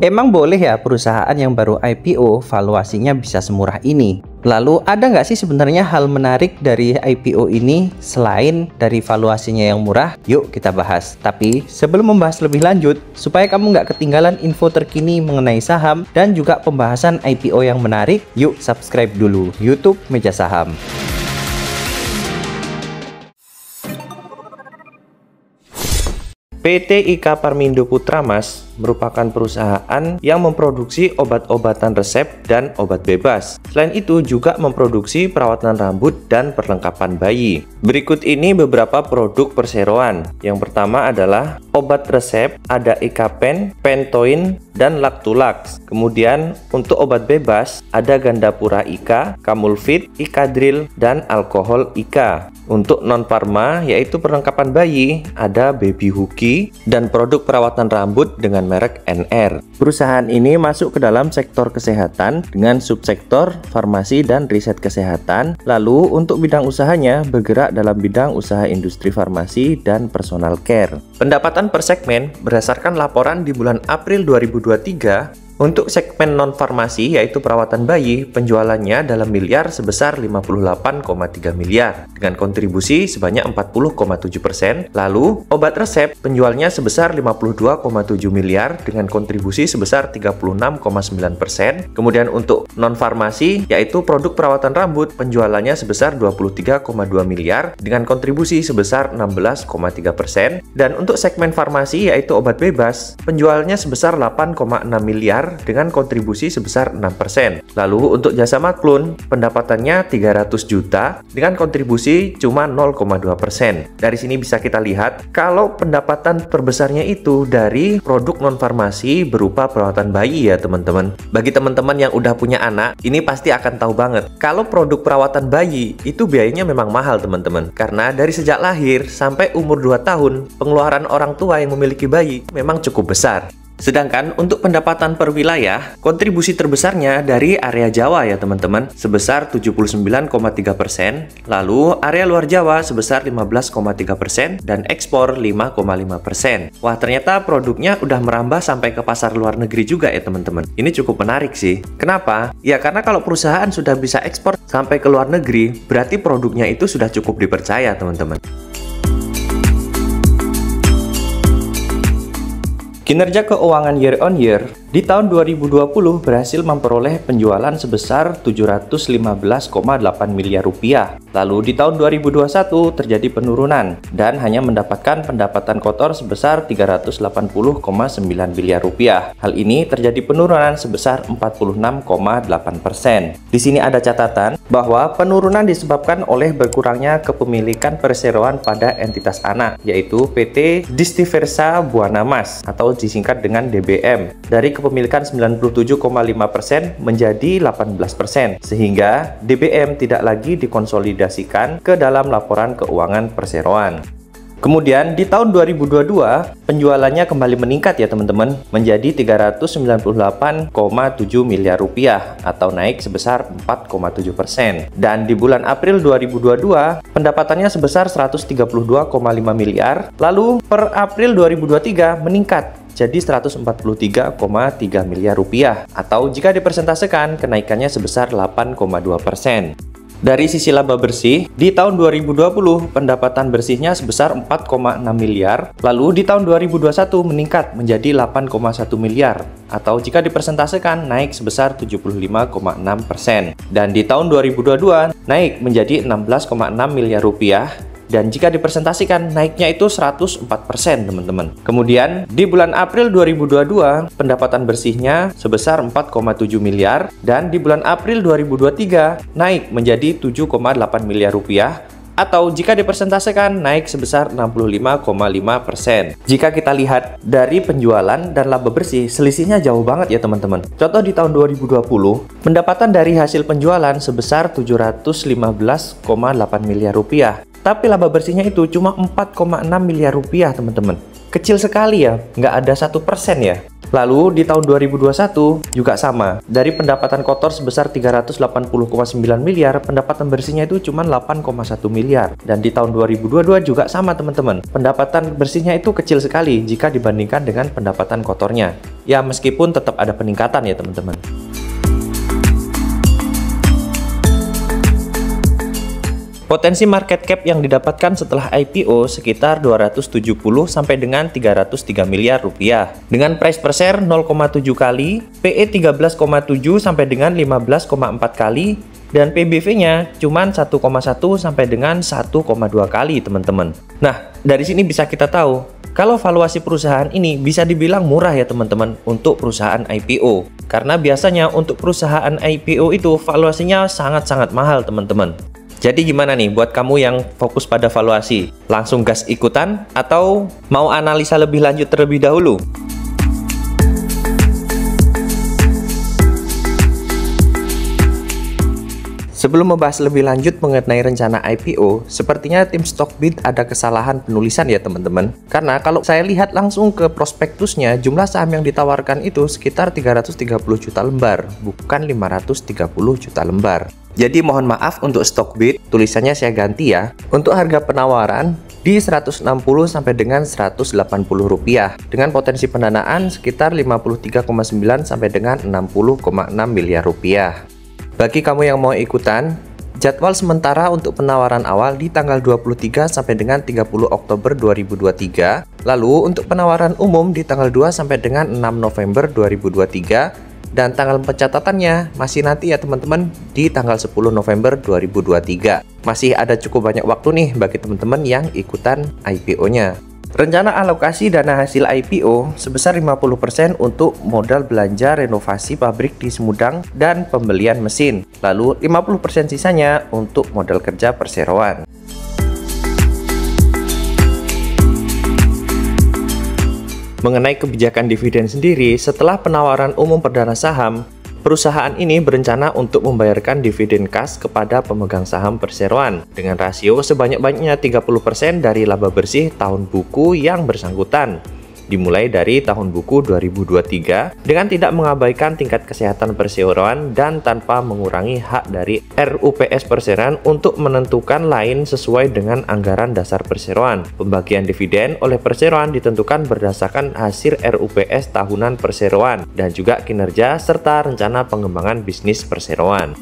Emang boleh ya perusahaan yang baru IPO valuasinya bisa semurah ini? Lalu ada nggak sih sebenarnya hal menarik dari IPO ini selain dari valuasinya yang murah? Yuk kita bahas. Tapi sebelum membahas lebih lanjut, supaya kamu nggak ketinggalan info terkini mengenai saham dan juga pembahasan IPO yang menarik, yuk subscribe dulu YouTube Meja Saham. PT IKA Parmindo Putra Mas merupakan perusahaan yang memproduksi obat-obatan resep dan obat bebas. Selain itu juga memproduksi perawatan rambut dan perlengkapan bayi. Berikut ini beberapa produk perseroan. Yang pertama adalah obat resep, ada Ikapen, Pentoin, dan Lactulax. Kemudian untuk obat bebas ada Gandapura Ika, Camulfit, Ikadril, dan alkohol Ika. Untuk non-farma yaitu perlengkapan bayi ada Baby Huggy dan produk perawatan rambut dengan merek NR. Perusahaan ini masuk ke dalam sektor kesehatan dengan subsektor farmasi dan riset kesehatan. Lalu untuk bidang usahanya bergerak dalam bidang usaha industri farmasi dan personal care. Pendapatan per segmen berdasarkan laporan di bulan April 2023. Untuk segmen non-farmasi yaitu perawatan bayi, penjualannya dalam miliar sebesar 58,3 miliar dengan kontribusi sebanyak 40,7%. Lalu, obat resep penjualnya sebesar 52,7 miliar dengan kontribusi sebesar 36,9%. Kemudian untuk non-farmasi yaitu produk perawatan rambut, penjualannya sebesar 23,2 miliar dengan kontribusi sebesar 16,3%. Dan untuk segmen farmasi yaitu obat bebas, penjualnya sebesar 8,6 miliar dengan kontribusi sebesar 6%. Lalu untuk jasa maklun, pendapatannya 300 juta dengan kontribusi cuma 0,2%. Dari sini bisa kita lihat kalau pendapatan terbesarnya itu dari produk non-farmasi berupa perawatan bayi ya teman-teman. Bagi teman-teman yang udah punya anak, ini pasti akan tahu banget. Kalau produk perawatan bayi itu biayanya memang mahal teman-teman. Karena dari sejak lahir sampai umur 2 tahun, pengeluaran orang tua yang memiliki bayi memang cukup besar. Sedangkan untuk pendapatan per wilayah, kontribusi terbesarnya dari area Jawa ya teman-teman, sebesar 79,3%, lalu area luar Jawa sebesar 15,3%, dan ekspor 5,5%. Wah ternyata produknya udah merambah sampai ke pasar luar negeri juga ya teman-teman. Ini cukup menarik sih. Kenapa? Ya karena kalau perusahaan sudah bisa ekspor sampai ke luar negeri, berarti produknya itu sudah cukup dipercaya teman-teman. Kinerja keuangan year on year di tahun 2020 berhasil memperoleh penjualan sebesar 715,8 miliar rupiah. Lalu di tahun 2021 terjadi penurunan dan hanya mendapatkan pendapatan kotor sebesar 380,9 miliar rupiah. Hal ini terjadi penurunan sebesar 46,8%. Di sini ada catatan bahwa penurunan disebabkan oleh berkurangnya kepemilikan perseroan pada entitas anak, yaitu PT Distiversa Buana Mas atau disingkat dengan DBM, dari kepemilikan 97,5% menjadi 18%, sehingga DBM tidak lagi dikonsolidasikan ke dalam laporan keuangan perseroan. Kemudian di tahun 2022 penjualannya kembali meningkat ya teman-teman, menjadi 398,7 miliar rupiah atau naik sebesar 4,7%. Dan di bulan April 2022 pendapatannya sebesar 132,5 miliar. Lalu per April 2023 meningkat jadi 143,3 miliar rupiah atau jika dipersentasekan kenaikannya sebesar 8,2%. Dari sisi laba bersih, di tahun 2020 pendapatan bersihnya sebesar 4,6 miliar, lalu di tahun 2021 meningkat menjadi 8,1 miliar, atau jika dipersentasekan naik sebesar 75,6%. Dan di tahun 2022 naik menjadi 16,6 miliar rupiah, dan jika dipresentasikan naiknya itu 104% teman-teman. Kemudian di bulan April 2022 pendapatan bersihnya sebesar 4,7 miliar dan di bulan April 2023 naik menjadi 7,8 miliar rupiah atau jika dipresentasikan naik sebesar 65,5%. Jika kita lihat dari penjualan dan laba bersih, selisihnya jauh banget ya teman-teman. Contoh di tahun 2020, pendapatan dari hasil penjualan sebesar 715,8 miliar rupiah. Tapi laba bersihnya itu cuma 4,6 miliar rupiah teman-teman. kecil sekali ya, nggak ada 1% ya. Lalu di tahun 2021 juga sama, dari pendapatan kotor sebesar 380,9 miliar, pendapatan bersihnya itu cuma 8,1 miliar. Dan di tahun 2022 juga sama teman-teman, pendapatan bersihnya itu kecil sekali jika dibandingkan dengan pendapatan kotornya. Ya meskipun tetap ada peningkatan ya teman-teman. Potensi market cap yang didapatkan setelah IPO sekitar 270 sampai dengan 303 miliar rupiah. Dengan price per share 0,7 kali, PE 13,7 sampai dengan 15,4 kali, dan PBV-nya cuma 1,1 sampai dengan 1,2 kali teman-teman. Nah, dari sini bisa kita tahu kalau valuasi perusahaan ini bisa dibilang murah ya teman-teman untuk perusahaan IPO. Karena biasanya untuk perusahaan IPO itu valuasinya sangat-sangat mahal teman-teman. Jadi gimana nih buat kamu yang fokus pada valuasi? Langsung gas ikutan atau mau analisa lebih lanjut terlebih dahulu? Sebelum membahas lebih lanjut mengenai rencana IPO, sepertinya tim Stockbit ada kesalahan penulisan ya teman-teman. Karena kalau saya lihat langsung ke prospektusnya, jumlah saham yang ditawarkan itu sekitar 330 juta lembar, bukan 530 juta lembar. Jadi mohon maaf untuk Stockbit, tulisannya saya ganti ya. Untuk harga penawaran di 160 sampai dengan 180 rupiah dengan potensi pendanaan sekitar 53,9 sampai dengan 60,6 miliar rupiah. Bagi kamu yang mau ikutan, jadwal sementara untuk penawaran awal di tanggal 23 sampai dengan 30 Oktober 2023. Lalu untuk penawaran umum di tanggal 2 sampai dengan 6 November 2023. Dan tanggal pencatatannya masih nanti ya teman-teman di tanggal 10 November 2023. Masih ada cukup banyak waktu nih bagi teman-teman yang ikutan IPO-nya. Rencana alokasi dana hasil IPO sebesar 50% untuk modal belanja renovasi pabrik di Sumedang dan pembelian mesin. Lalu 50% sisanya untuk modal kerja perseroan. Mengenai kebijakan dividen sendiri, setelah penawaran umum perdana saham, perusahaan ini berencana untuk membayarkan dividen kas kepada pemegang saham perseroan dengan rasio sebanyak-banyaknya 30% dari laba bersih tahun buku yang bersangkutan, dimulai dari tahun buku 2023 dengan tidak mengabaikan tingkat kesehatan perseroan dan tanpa mengurangi hak dari RUPS perseroan untuk menentukan lain sesuai dengan anggaran dasar perseroan. Pembagian dividen oleh perseroan ditentukan berdasarkan hasil RUPS tahunan perseroan dan juga kinerja serta rencana pengembangan bisnis perseroan.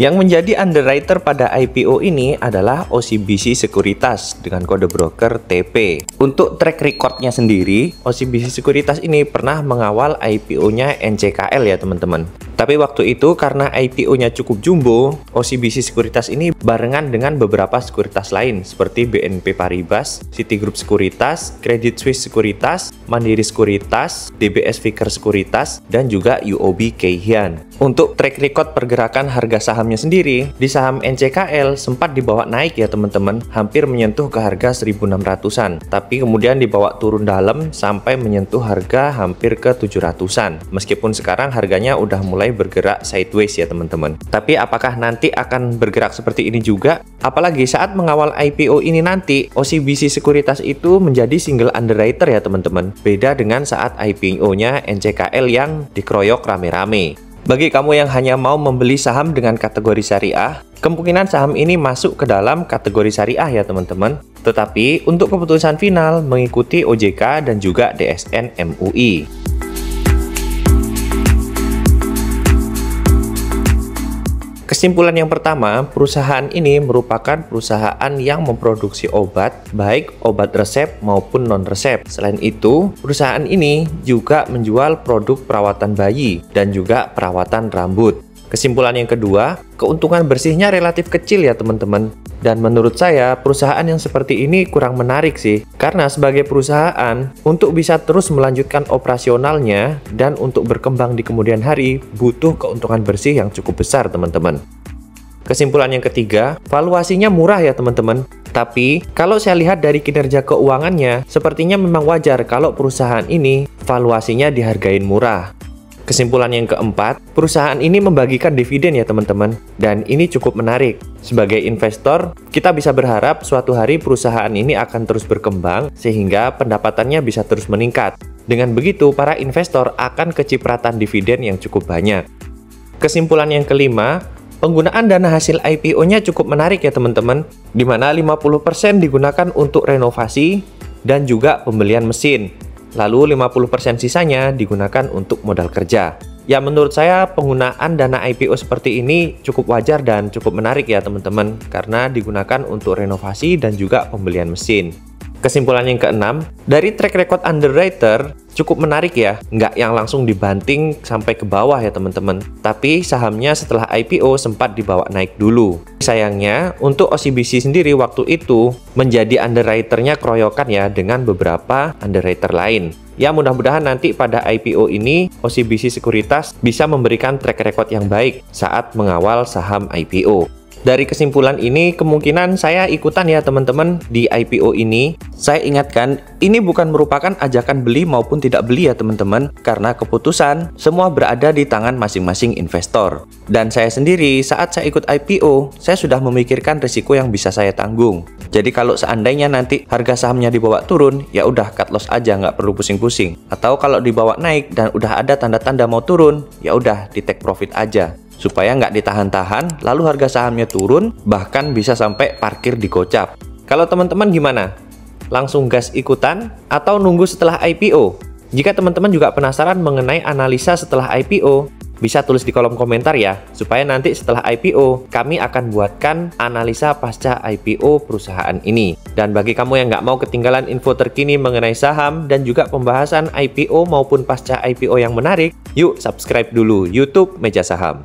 Yang menjadi underwriter pada IPO ini adalah OCBC Sekuritas dengan kode broker TP. Untuk track recordnya sendiri, OCBC Sekuritas ini pernah mengawal IPO-nya NCKL ya teman-teman. Tapi waktu itu karena IPO-nya cukup jumbo, OCBC Sekuritas ini barengan dengan beberapa sekuritas lain seperti BNP Paribas, Citigroup Sekuritas, Credit Suisse Sekuritas, Mandiri Sekuritas, DBS Vickers Sekuritas, dan juga UOB Kay Hian. Untuk track record pergerakan harga sahamnya sendiri, di saham NCKL sempat dibawa naik ya teman-teman, hampir menyentuh ke harga 1.600-an. Tapi kemudian dibawa turun dalam sampai menyentuh harga hampir ke 700-an. Meskipun sekarang harganya udah mulai bergerak sideways ya teman-teman. Tapi apakah nanti akan bergerak seperti ini juga? Apalagi saat mengawal IPO ini nanti, OCBC Sekuritas itu menjadi single underwriter ya teman-teman. Beda dengan saat IPO-nya NCKL yang dikeroyok rame-rame. Bagi kamu yang hanya mau membeli saham dengan kategori syariah, kemungkinan saham ini masuk ke dalam kategori syariah ya teman-teman. Tetapi untuk keputusan final mengikuti OJK dan juga DSN MUI. Kesimpulan yang pertama, perusahaan ini merupakan perusahaan yang memproduksi obat, baik obat resep maupun non-resep. Selain itu, perusahaan ini juga menjual produk perawatan bayi dan juga perawatan rambut. Kesimpulan yang kedua, keuntungan bersihnya relatif kecil ya teman-teman. Dan menurut saya, perusahaan yang seperti ini kurang menarik sih. Karena sebagai perusahaan, untuk bisa terus melanjutkan operasionalnya dan untuk berkembang di kemudian hari, butuh keuntungan bersih yang cukup besar teman-teman. Kesimpulan yang ketiga, valuasinya murah ya teman-teman. Tapi, kalau saya lihat dari kinerja keuangannya, sepertinya memang wajar kalau perusahaan ini valuasinya dihargain murah. Kesimpulan yang keempat, perusahaan ini membagikan dividen ya teman-teman, dan ini cukup menarik. Sebagai investor, kita bisa berharap suatu hari perusahaan ini akan terus berkembang sehingga pendapatannya bisa terus meningkat. Dengan begitu, para investor akan kecipratan dividen yang cukup banyak. Kesimpulan yang kelima, penggunaan dana hasil IPO-nya cukup menarik ya teman-teman, di mana 50% digunakan untuk renovasi dan juga pembelian mesin. Lalu 50% sisanya digunakan untuk modal kerja. Ya menurut saya penggunaan dana IPO seperti ini cukup wajar dan cukup menarik ya teman-teman, karena digunakan untuk renovasi dan juga pembelian mesin. Kesimpulan yang keenam, dari track record underwriter cukup menarik ya, nggak yang langsung dibanting sampai ke bawah ya teman-teman, tapi sahamnya setelah IPO sempat dibawa naik dulu. Sayangnya, untuk OCBC sendiri waktu itu menjadi underwriternya keroyokan ya dengan beberapa underwriter lain. Ya mudah-mudahan nanti pada IPO ini OCBC Sekuritas bisa memberikan track record yang baik saat mengawal saham IPO. Dari kesimpulan ini, kemungkinan saya ikutan ya teman-teman di IPO ini. Saya ingatkan, ini bukan merupakan ajakan beli maupun tidak beli ya teman-teman, karena keputusan semua berada di tangan masing-masing investor. Dan saya sendiri, saat saya ikut IPO, saya sudah memikirkan risiko yang bisa saya tanggung. Jadi kalau seandainya nanti harga sahamnya dibawa turun, ya udah cut loss aja, nggak perlu pusing-pusing. Atau kalau dibawa naik dan udah ada tanda-tanda mau turun, ya udah di take profit aja. Supaya nggak ditahan-tahan, lalu harga sahamnya turun, bahkan bisa sampai parkir di gocap. Kalau teman-teman gimana? Langsung gas ikutan atau nunggu setelah IPO? Jika teman-teman juga penasaran mengenai analisa setelah IPO, bisa tulis di kolom komentar ya, supaya nanti setelah IPO, kami akan buatkan analisa pasca IPO perusahaan ini. Dan bagi kamu yang nggak mau ketinggalan info terkini mengenai saham dan juga pembahasan IPO maupun pasca IPO yang menarik, yuk subscribe dulu YouTube Meja Saham.